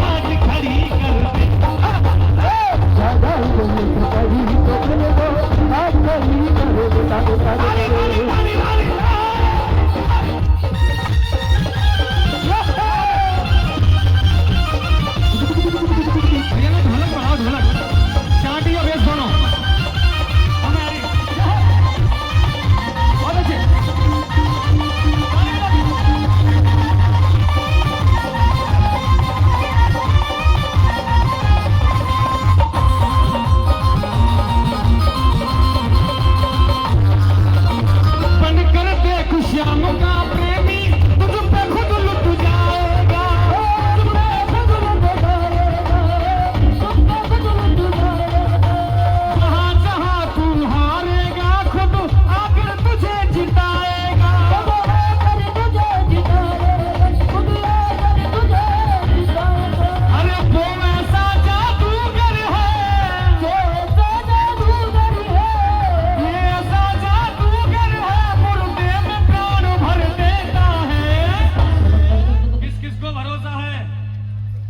आज खड़ी कर दे। ज्यादा इंग्लिश पढ़ी तो फिर वो आज खड़ी कर देता ताली ताली ताली ताली। भैया ना ढोलक बढ़ाओ, ढोलक चाटी और बेस दोनों हमारी बहुत अच्छे। बनकर देख श्याम का प्रेमी तुझ पे खुद लुट जाएगा। जहाँ जहाँ तू हारेगा खुद आकर तुझे जिताएगा। अरे वो ऐसा जादूगर है, ये ऐसा जादूगर है, मुर्दे में प्राण भर देता है। किस किस को भरोसा है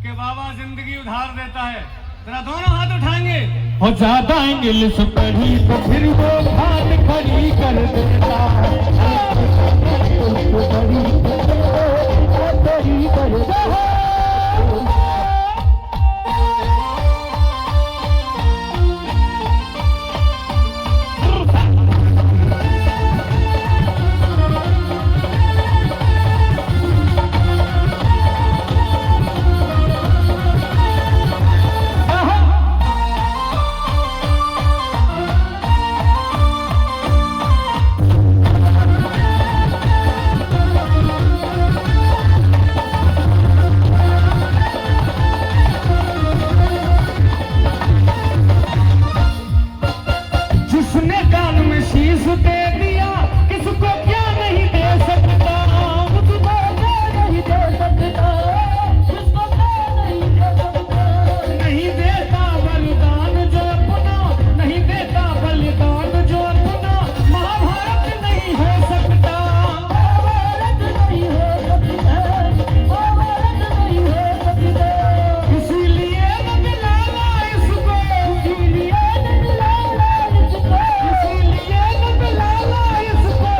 कि बाबा जिंदगी उधार देता है? जरा दोनों हाथ उठाएंगे। और ज्यादा इंग्लिश पढ़ी तो फिर वो हाथ खड़ी कर देता है। जिसने कान में शीश दे दिया किसको क्या नहीं दे सकता। नहीं देता बलिदान जो अपना, नहीं देता बलिदान जो अपना, महाभारत नहीं हो सकता। इसीलिए न मिलाना इसको, इसीलिए न मिलाना इसको,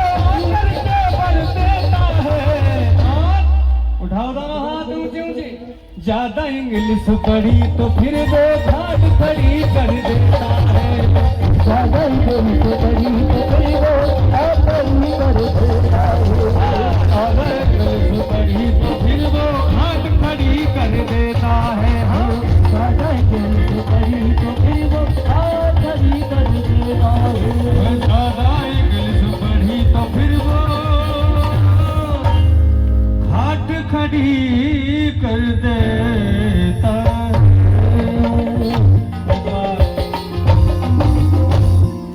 करके भर देता है। उठाओ दोनों हाथ ऊंचे ऊंचे। ज्यादा इंग्लिश पढ़ी तो फिर वो घाट खड़ी कर देता है। ज्यादा इंग्लिश पढ़ी तो फिर वो आज खड़ी कर देता है। अगर इंग्लिश पढ़ी तो फिर वो घाट खड़ी कर देता है। हाँ ज्यादा इंग्लिश पढ़ी तो फिर वो आज खड़ी कर देता है। ज्यादा इंग्लिश पढ़ी तो फिर वो घाट खड़ी कर देता है।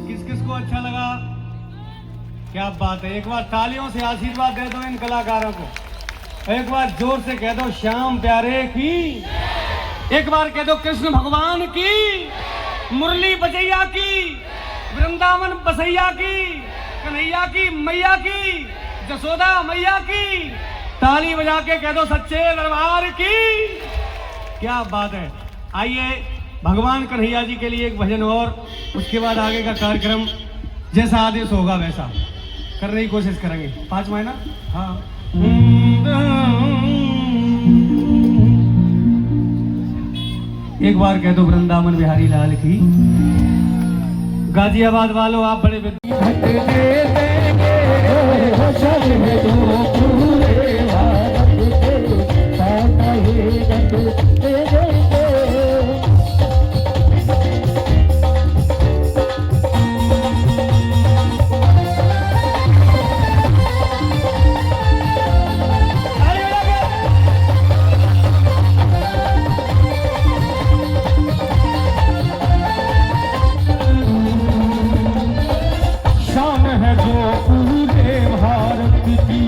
किस किस को अच्छा लगा? क्या बात है। एक बार तालियों से आशीर्वाद दे दो इन कलाकारों को। एक बार जोर से कह दो श्याम प्यारे की। एक बार कह दो कृष्ण भगवान की, मुरली बजैया की, वृंदावन बसैया की, कन्हैया की मैया की, जसोदा मैया की। ताली बजा के कह दो सच्चे दरबार की। क्या बात है। आइए भगवान कन्हैया जी के लिए एक भजन और, उसके बाद आगे का कार्यक्रम जैसा आदेश होगा वैसा करने की कोशिश करेंगे। 5 महीना। हाँ एक बार कह दो वृंदावन बिहारी लाल की। गाजियाबाद वालों आप बड़े शान है जो पूरे भारत की।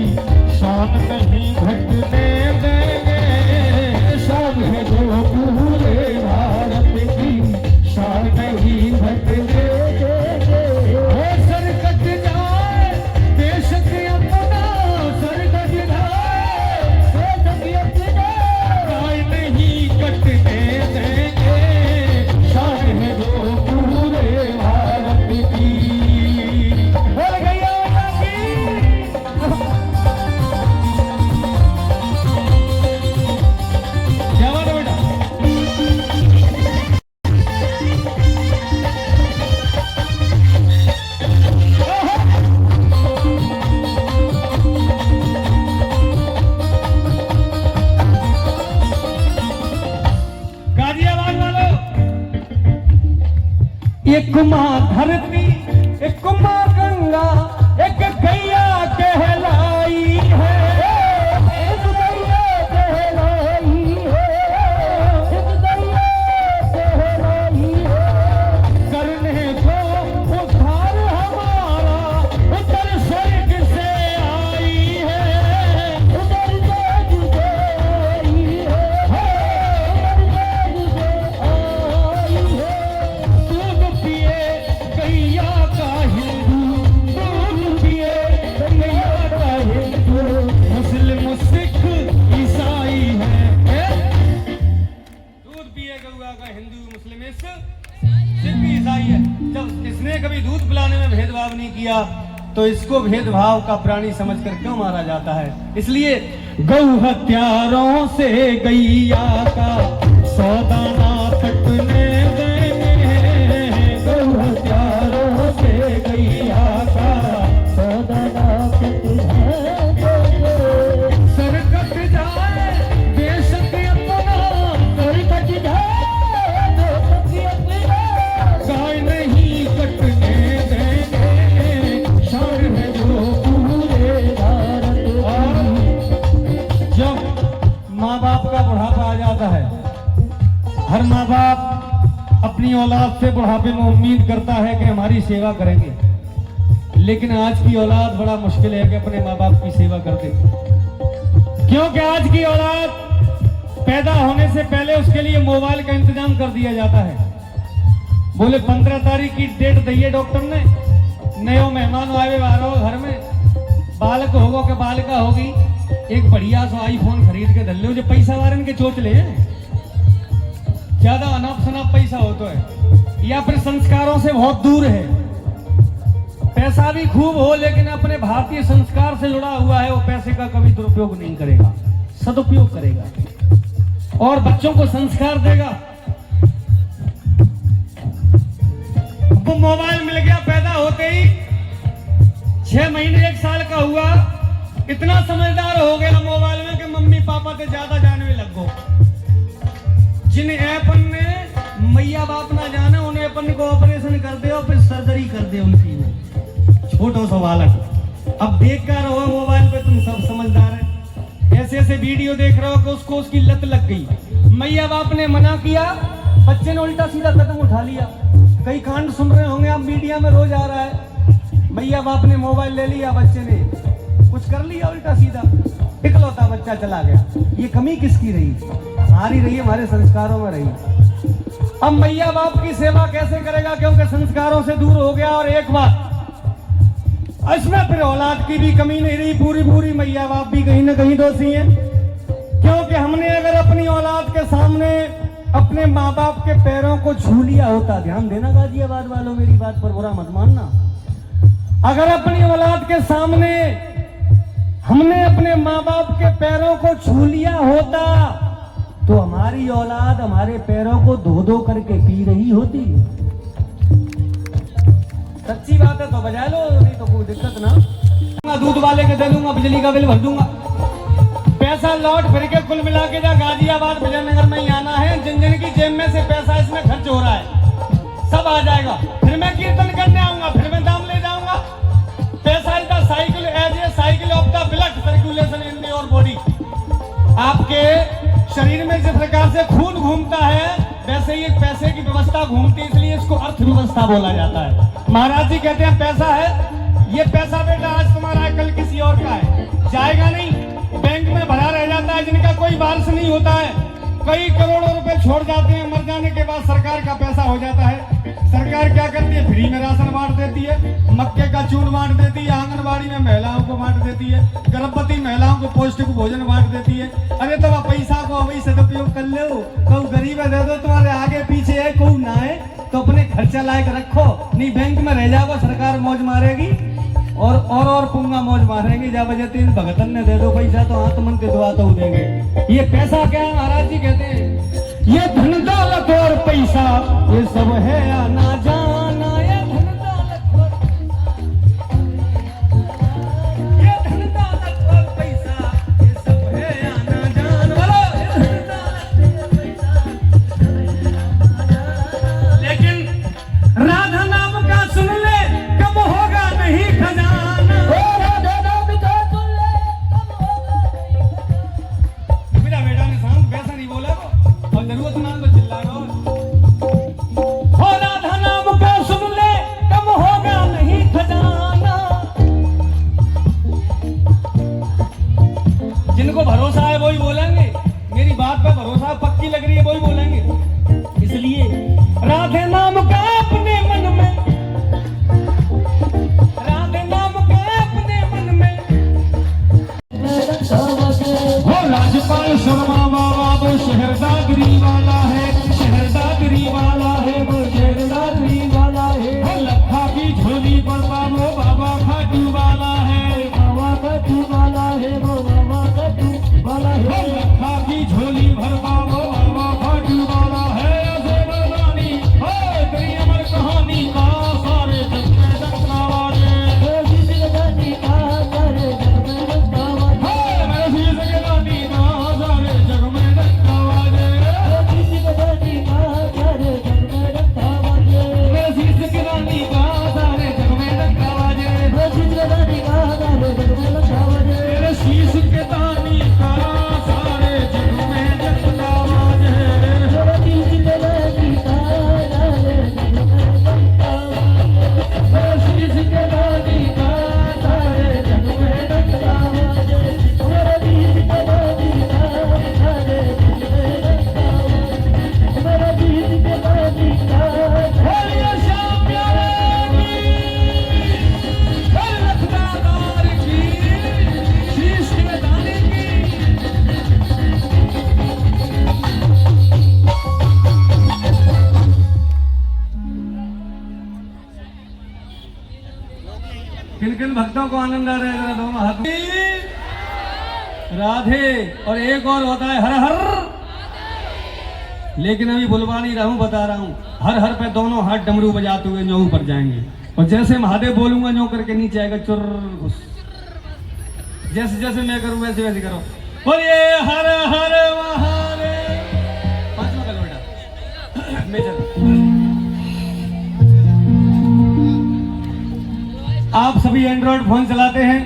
एक माँ धरती, एक माँ गंगा, एक गैया कहलाई है। एक गैया कहलाई है, एक गैया कहलाई है। करने को उद्धार हमारा उतर स्वर्ग से आई है। उधर जाग से आई है, उधर जाग से आई है। दूध पिए गैया का हिंदू, दूध पिए गैया का हिंदू, मुस्लिम सिख ईसाई है। दूध पिए गौआ का हिंदू, मुस्लिम सिख ईसाई है। जब इसने कभी दूध पिलाने में भेदभाव नहीं किया तो इसको भेदभाव का प्राणी समझकर क्यों मारा जाता है? इसलिए गौ हत्यारों से गैया का सौदाना तटने देंगे। गौ हत्यारों से गैया का सौदाना कितना सर कट जाए बेशक अपना, सर कट जाए तो सभी अपना। गाय नहीं कटने देंगे, शान है जो पूरे भारत और जब माँ बाप का बुढ़ापा आ जाता है, हर माँ बाप अपनी औलाद से बुढ़ापे में उम्मीद करता है कि हमारी सेवा करेंगे, लेकिन आज की औलाद बड़ा मुश्किल है कि अपने माँ बाप की सेवा कर दे। क्योंकि आज की औलाद पैदा होने से पहले उसके लिए मोबाइल का इंतजाम कर दिया जाता है। बोले 15 तारीख की डेट दी है डॉक्टर ने, नयो मेहमान आवे वारो घर में, बालक होगो के बालिका होगी, एक बढ़िया सो आईफोन खरीद के धर लो। जो पैसा वारन के चोच ले ज्यादा अनाप शनाप पैसा हो तो है, या फिर संस्कारों से बहुत दूर है। पैसा भी खूब हो लेकिन अपने भारतीय संस्कार से जुड़ा हुआ है, वो पैसे का कभी दुरुपयोग नहीं करेगा, सदुपयोग करेगा और बच्चों को संस्कार देगा। वो मोबाइल मिल गया पैदा होते ही, 6 महीने 1 साल का हुआ, इतना समझदार हो गया मोबाइल में कि मम्मी पापा से ज्यादा जानने लग गो। जिन अपन ने मैया बाप ना जाने उन्हें अपन को ऑपरेशन कर दे और फिर सर्जरी कर दे उनकी में। छोटो सा बालक अब देख कर रहो मोबाइल पे, तुम सब समझदार है, ऐसे ऐसे वीडियो देख रहे हो कि उसको उसकी लत लग गई। मैया बाप ने मना किया, बच्चे ने उल्टा सीधा कदम उठा लिया। कई कांड सुन रहे होंगे आप, मीडिया में रोज आ रहा है। मैया बाप ने मोबाइल ले लिया, बच्चे ने कुछ कर लिया उल्टा सीधा, इकलौता बच्चा चला गया। ये कमी किसकी रही? हमारी रही, हमारे संस्कारों में रही। अब मैया बाप की सेवा कैसे करेगा, क्योंकि संस्कारों से दूर हो गया। और एक बात, इसमें फिर औलाद की भी कमी नहीं रही, पूरी पूरी मैया बाप भी कहीं ना कहीं दोषी हैं। क्योंकि हमने अगर अपनी औलाद के सामने अपने माँ बाप के पैरों को छू लिया होता, ध्यान देना गाजियाबाद वालों, मेरी बात पर बुरा मत मानना, अगर अपनी औलाद के सामने हमने अपने माँ बाप के पैरों को छू लिया होता तो हमारी औलाद हमारे पैरों को धो धो करके पी रही होती। सच्ची बात है तो बजा लो, नहीं तो कोई दिक्कत ना। दूध वाले के दे दूंगा, बिजली का बिल भर दूंगा, पैसा लौट फिर के कुल मिला के जा गाजियाबाद विजयनगर में ही आना है। जिन जिन की जेब में से पैसा इसमें खर्च हो रहा है सब आ जाएगा। फिर मैं कीर्तन करने आऊंगा, फिर मैं दाम ले जाऊंगा। पैसा is the cycle, as a cycle of the blood circulation in your body. आपके शरीर में जिस प्रकार से खून घूमता है वैसे ही पैसे की व्यवस्था घूमती है, इसलिए इसको अर्थव्यवस्था बोला जाता है। महाराज जी कहते हैं पैसा है, ये पैसा बेटा आज तुम्हारा है, कल किसी और का है, जाएगा नहीं, बैंक में भरा रह जाता है, जिनका कोई वारिस नहीं होता है, कई करोड़ों रुपए छोड़ जाते हैं, मर जाने के बाद सरकार का पैसा हो जाता है। सरकार क्या करती है? फ्री में राशन बांट देती है, मक्के का चूर्ण बांट देती है, आंगनबाड़ी में महिलाओं को बांट देती है, गर्भवती महिलाओं को पौष्टिक भोजन बांट देती है। अरे तो पैसा को वही सदुपयोग कर लो, कहूँ गरीब है दे दो, तुम्हारे आगे पीछे है कहूँ ना है तो अपने खर्चा लायक रखो, नहीं बैंक में रह जाओ, सरकार मौज मारेगी और पुंगा मौज मारेंगे। जब वजह 3 भगतन ने दे दो पैसा तो हाथ मन के दुआ तो देंगे। ये पैसा क्या है? महाराज जी कहते हैं ये धन दौलत और पैसा ये सब है आना जाना, ये धन दौलत और ये धन दौलत और पैसा ये सब है आना जाना। बोलो ये धन दौलत और पैसा। लेकिन राधा शहरदादरी वाला है, शहरदादरी वाला है, वो शहरदादरी वाला है, वो लखा की झोली पर वो बाबा खाटू वाला है, बाबा खाटू वाला है, वो बाबा खाटू वाला वो है, लखा की झोली भर वो बाबा खाटू वाला है। ऐसे बरदानी हो तेरी अमर कहानी का सारे जग में डंका वाले, मेरे जिंदगानी का सारे जग में डंका वाले, मेरे जिंदगानी का सारे जग में डंका वाले, मेरी जिंदगानी का सारे जग में डंका वाले, मेरे जिंदगानी का सारे जग में डंका वाले, मेरी जिंदगानी का सारे जग में डंका वाले, तेरे शीश के दानी का सारे जग में डंका वाले, मेरी जिंदगानी का सारे जग में डंका वाले, मेरे शीश के दानी का सारे जग में डंका वाले, मेरी जिंदगानी का सारे जग में डंका वाले, मेरी जिंदगानी का बोलिए श्याम प्यारे की, लखदार की, शीश के दाने की। किन किन भक्तों को आनंद आ रहा है जरा दोनों हाथ में। राधे और एक और होता है हर हर, लेकिन अभी बुलवा नहीं रहा हूं, बता रहा हूं। हर हर पे दोनों हाथ डमरू बजाते हुए न्यू ऊपर जाएंगे, और जैसे महादेव बोलूंगा न्यू करके नीचे आएगा चुर घुस। जैसे जैसे मैं करूं वैसे वैसे करो। बोलिए हर हर महादेव। पांचवा कर बेटा मेजर। आप सभी एंड्रॉइड फोन चलाते हैं।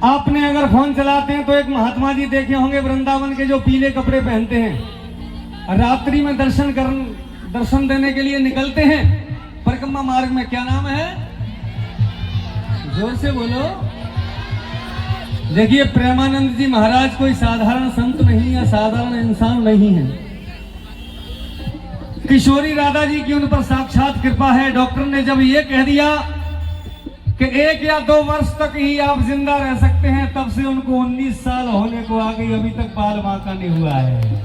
आपने अगर फोन चलाते हैं तो एक महात्मा जी देखे होंगे वृंदावन के, जो पीले कपड़े पहनते हैं, रात्रि में दर्शन देने के लिए निकलते हैं परिक्रमा मार्ग में। क्या नाम है? जोर से बोलो। देखिए प्रेमानंद जी महाराज कोई साधारण संत नहीं या साधारण इंसान नहीं है। किशोरी राधा जी की उन पर साक्षात कृपा है। डॉक्टर ने जब ये कह दिया कि 1 या 2 वर्ष तक ही आप जिंदा रह सकते हैं, तब से उनको 19 साल होने को आ गई, अभी तक बाल बांका नहीं हुआ है।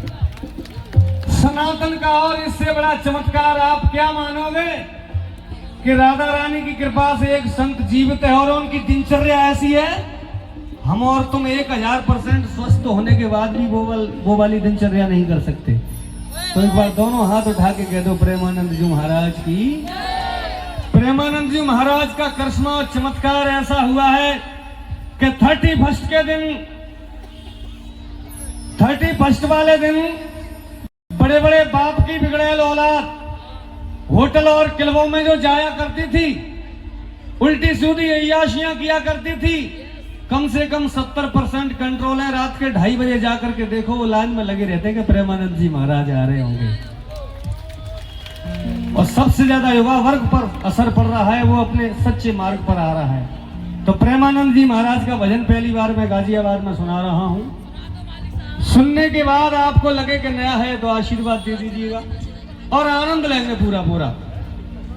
सनातन का और इससे बड़ा चमत्कार आप क्या मानोगे कि राधा रानी की कृपा से एक संत जीवित है और उनकी दिनचर्या ऐसी है, हम और तुम 1000% स्वस्थ होने के बाद भी वो वाली दिनचर्या नहीं कर सकते। तो एक बार दोनों हाथ उठा के कह दो प्रेमानंद जी महाराज की। प्रेमानंद जी महाराज का करिश्मा और चमत्कार ऐसा हुआ है कि 31 के दिन, 31 वाले दिन बड़े बड़े बाप की बिगड़ेल औलाद होटल और क्लबों में जो जाया करती थी, उल्टी सीधी अय्याशियां किया करती थी, कम से कम 70% कंट्रोल है। रात के 2:30 बजे जाकर के देखो, वो लाइन में लगे रहते हैं कि प्रेमानंद जी महाराज आ रहे होंगे। और सबसे ज्यादा युवा वर्ग पर असर पड़ रहा है, वो अपने सच्चे मार्ग पर आ रहा है। तो प्रेमानंद जी महाराज का भजन पहली बार मैं गाजियाबाद में सुना रहा हूं। सुनने के बाद आपको लगे कि नया है तो आशीर्वाद दे दीजिएगा और आनंद लेंगे पूरा पूरा।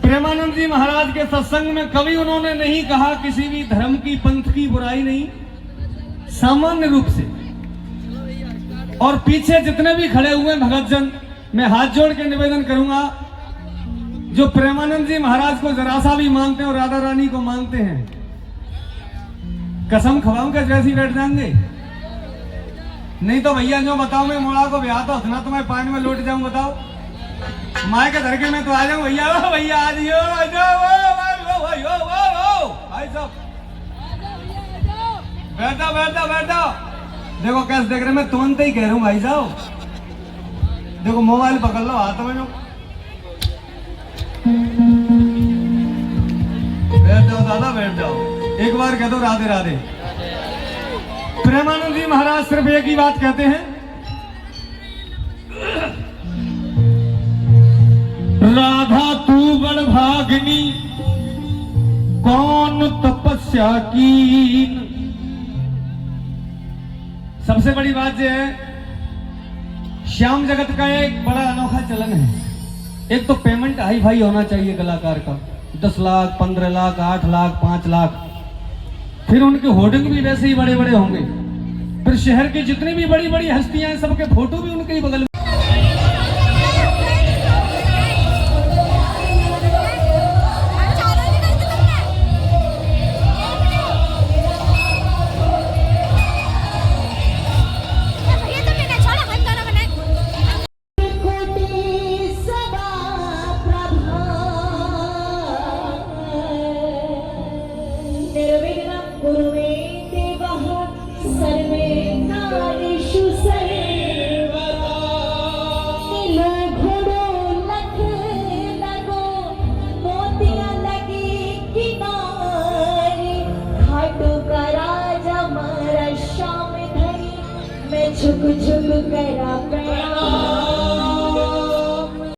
प्रेमानंद जी महाराज के सत्संग में कभी उन्होंने नहीं कहा किसी भी धर्म की, पंथ की बुराई नहीं, सामान्य रूप से। और पीछे जितने भी खड़े हुए भगतजन, मैं हाथ जोड़ के निवेदन करूंगा, जो प्रेमानंद जी महाराज को जरा सा भी मानते हैं और राधा रानी को मानते हैं, कसम खवाऊं के जैसी बैठ जाएंगे। नहीं तो भैया जो बताओ, मैं मोड़ा को ब्याह तो हंसना, तो मैं पानी में लौट जाऊं। बताओ माए के धरके में तो आ जाऊं। भैया ओ भैया आ जियो, भाई साहब बैठ जाओ। देखो कैसे देख रहे, मैं तुरंत ही कह रहा हूं भाई साहब। देखो मोबाइल पकड़ लो हाथ में, जो बैठ जाओ दादा, बैठ जाओ। एक बार कह दो राधे राधे। प्रेमानंद जी महाराज सिर्फ एक ही बात कहते हैं, राधा तू बड़ भागनी कौन तपस्या कीन। सबसे बड़ी बात यह है, श्याम जगत का एक बड़ा अनोखा चलन है। एक तो पेमेंट हाई फाई होना चाहिए कलाकार का, 10 लाख, 15 लाख, 8 लाख, 5 लाख। फिर उनके होर्डिंग भी वैसे ही बड़े बड़े होंगे। फिर शहर की जितनी भी बड़ी बड़ी हस्तियां हैं सबके फोटो भी उनके ही बगल में।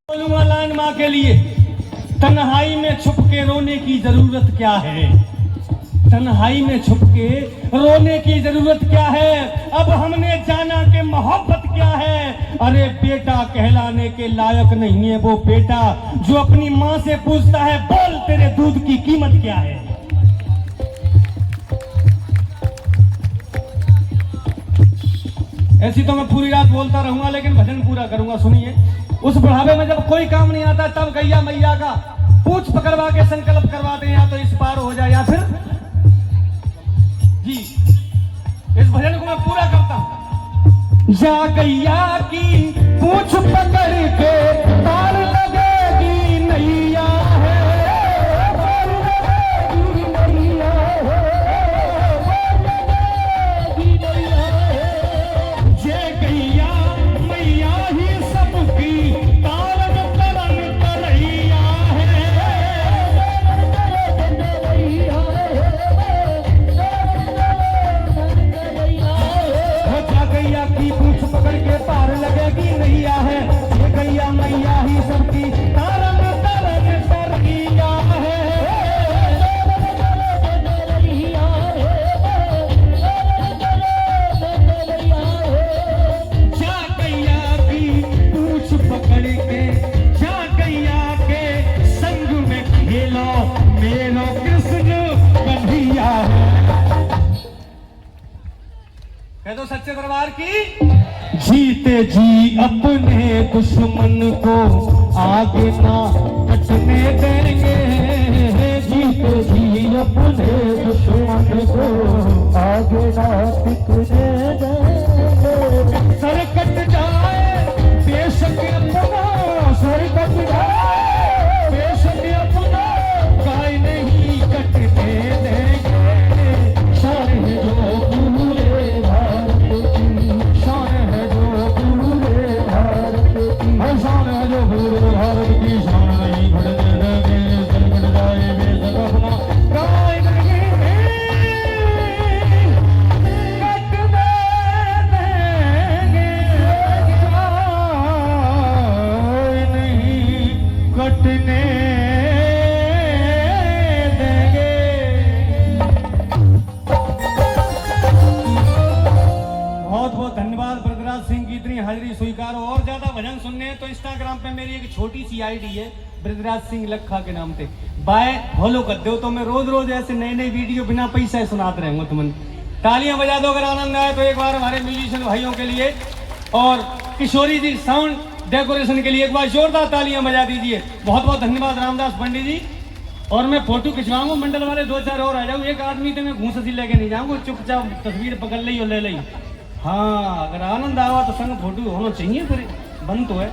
बोलूंगा लाइन माँ के लिए, तन्हाई में छुप के रोने की जरूरत क्या है, तन्हाई में छुप के रोने की जरूरत क्या है। अब हमने जाना कि मोहब्बत क्या है। अरे बेटा कहलाने के लायक नहीं है वो बेटा जो अपनी माँ से पूछता है बोल तेरे दूध की कीमत क्या है। ऐसी तो मैं पूरी रात बोलता रहूंगा लेकिन भजन पूरा करूंगा। सुनिए, उस बुढ़ापे में जब कोई काम नहीं आता तब गैया मैया का पूछ पकड़वा के संकल्प करवाते हैं, या तो इस पार हो जाए या फिर जी। इस भजन को मैं पूरा करता हूं। जा गैया की पूछ पकड़ के पार लगेगी नैया है, पार लगेगी नैया है, ये गैया मैया ही सबकी तारन तरन तरैया है। जा गैया की पूछ पकड़ के, जा गैया के संग में खेलो मेरो कृष्ण कन्हैया है। कह दो सच्चे दरबार की। जीते जी अपने दुश्मन को आगे ना हटने देंगे, जीते जी अपने दुश्मन को आगे ना टिकने देंगे। सर कट जाए बेशक अपना, सर कट जाए बेशक अपना, गाय नहीं कटने देंगे। शान है जो पूरे भारत की, शान है जो पूरे भारत की, शान है जो पूरे भारत की, शान नहीं घटने देंगे। सर कट जाए बेशक अपना, गाय नहीं कटने देंगे, गाय नहीं कटने देंगे। बहुत बहुत धन्यवाद ब्रजराज सिंह की इतनी हाजिरी स्वीकारो। और ज्यादा भजन सुनने हैं तो इंस्टाग्राम पे मेरी एक छोटी सी आईडी है ब्रजराज सिंह लखा के नाम से, बाय फॉलो कर दो तो मैं रोज रोज ऐसे नए नए वीडियो बिना पैसा सुनाते रहूंगा। तुमने तालियां बजा दो अगर आनंद आए तो एक बार हमारे म्यूजिशियन भाइयों के लिए, और किशोरी जी साउंड डेकोरेशन के लिए एक बार जोरदार तालियां बजा दीजिए। बहुत बहुत धन्यवाद रामदास पंडित जी। और मैं फोटो खिंचवाऊंगा, मंडल वाले दो चार और आ जाऊँ, एक आदमी तो मैं घूस सी लेके नहीं जाऊंगा, चुपचाप तस्वीर पकड़ ली और ले ली। हाँ अगर आनंद आवा तो संग फोटो होना चाहिए, फिर बंद तो है।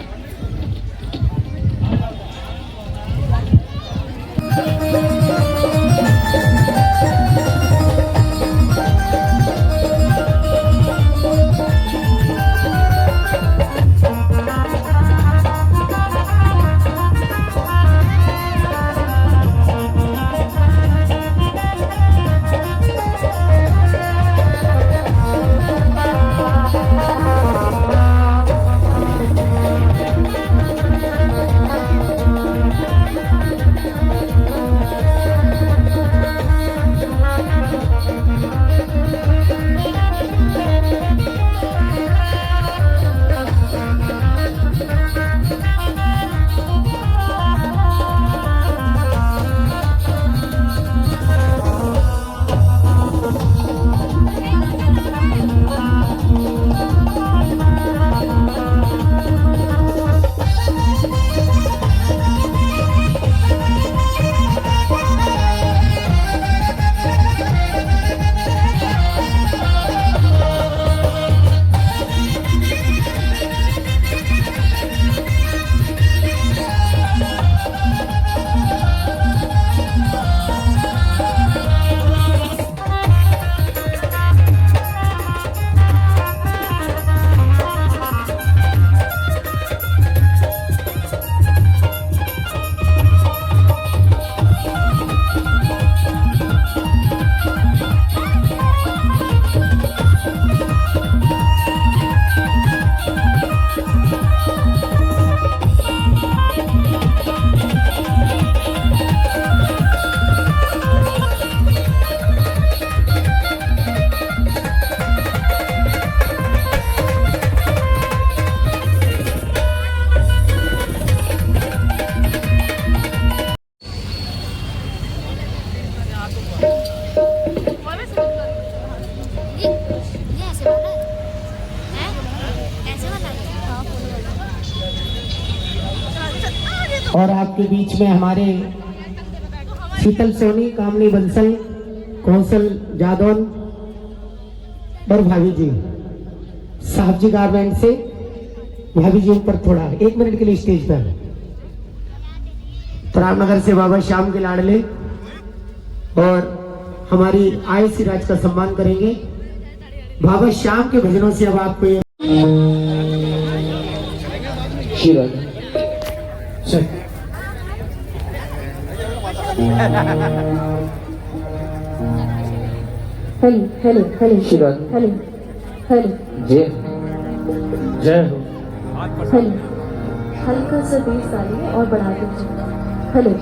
और आपके बीच में हमारे शीतल सोनी, कामनी बंसल, कौशल जादौन और भाभी जी साहब जी गारमेंट से। भाभी जी ऊपर थोड़ा 1 मिनट के लिए स्टेज पर। रामनगर से बाबा श्याम के लाडले और हमारी आय सिराज का सम्मान करेंगे। बाबा श्याम के भजनों से अब आपको ये hello hello hello hello hello जय जय हो। हेलो, हल्का सा बेस डालिए और बढ़ा दीजिए। Hello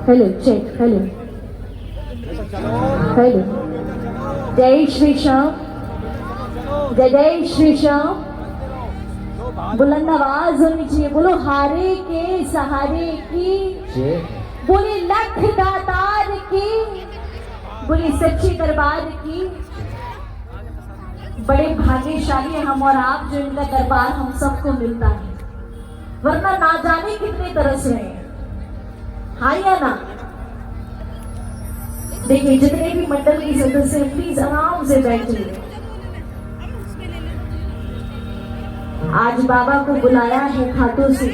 hello check. Hello hello. जय श्री श्याम, जय जय श्री श्याम। बुलंद आवाज होनी चाहिए। बोलो हारे के सहारे की, बोले लख दातार की, बोले सच्चे दरबार की। बड़े भाग्यशाली हैं हम और आप जो इनका दरबार हम सबको मिलता है, वरना ना जाने कितने तरस रहे हैं। हाँ या ना? देखिए जितने भी मंडल के सदस्य हैं प्लीज आराम से बैठिए। आज बाबा को बुलाया है खाटू से,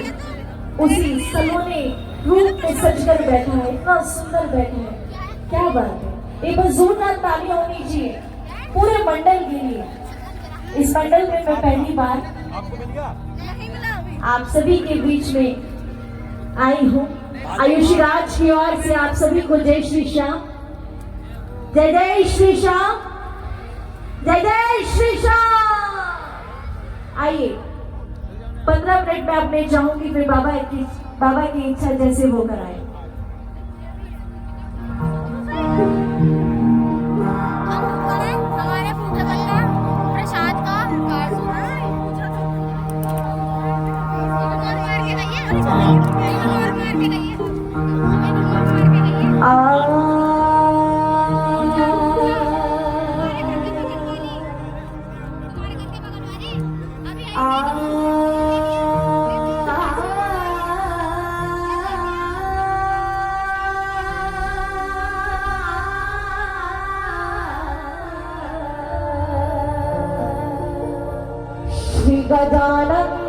उसी सलोने रूप में सजकर बैठा है, इतना सुंदर बैठा है। क्या बात है, एक बार जोरदार तालियां होनी चाहिए पूरे मंडल के लिए। इस मंडल में मैं पहली बार आप सभी के बीच में आई हूँ। आयुषी राज की ओर से आप सभी को जय श्री श्याम, जय जय श्री श्याम, जय जय श्री श्याम। आइए 15 मिनट में अब मैं चाहूंगी फिर बाबा की इच्छा जैसे होकर आए। हमारे प्रसाद का कार्ड सुना है। मार के गई श्री गजानन